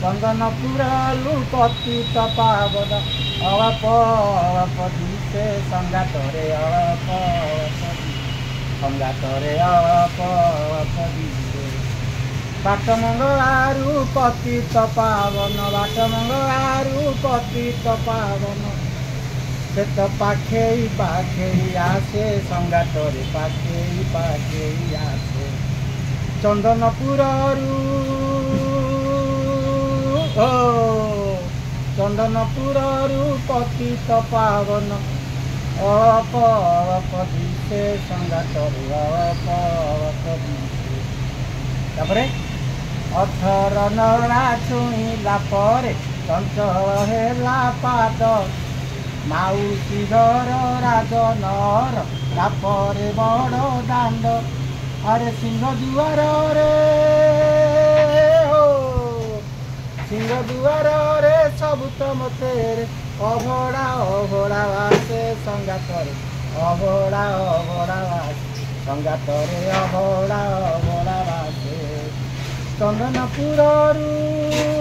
ଚନ୍ଦନପୁରରୁ ପତିତ ପାବନ ଅଳପ ଦିଶେ ସଙ୍ଗାତରେ ଅଳପ ସଙ୍ଗାତରେ ଅଳପ ଦିଶେ ବାଟ ମଙ୍ଗଳାରୁ ପତିତ ପାବନ ବାଟ ମଙ୍ଗଳାରୁ ପତିତ ପାବନ ସେ ତ ପାଖେଇ ଆସେ ସଙ୍ଗାତରେ ପାଖେଇ ଆସେ ଚନ୍ଦନପୁରରୁ ଚନ୍ଦନପୁରରୁ ପତିତ ପାବନ ଅଳପ ଦିଶେ ସଙ୍ଗାତରେ ଅଳପ ଦିଶେ ତାପରେ 18 ନଳା ଛୁଇଁଲା ପରେ ଚଞ୍ଚଳ ହେଲା ପାଦ ମାଉସୀ ଘର ରାଜନର ତାପରେ ବଡ଼ ଦାଣ୍ଡ ଆରେ ସିଂହ ଦୁଆରରେ ସବୁ ତ ମତେ ଅଭଡ଼ା ବାସେ ସଙ୍ଗାତରେ ଅଭଡ଼ା ବାସେ ସଙ୍ଗାତରେ ଅଭଡ଼ା ବାସେ ଚନ୍ଦନପୁରରୁ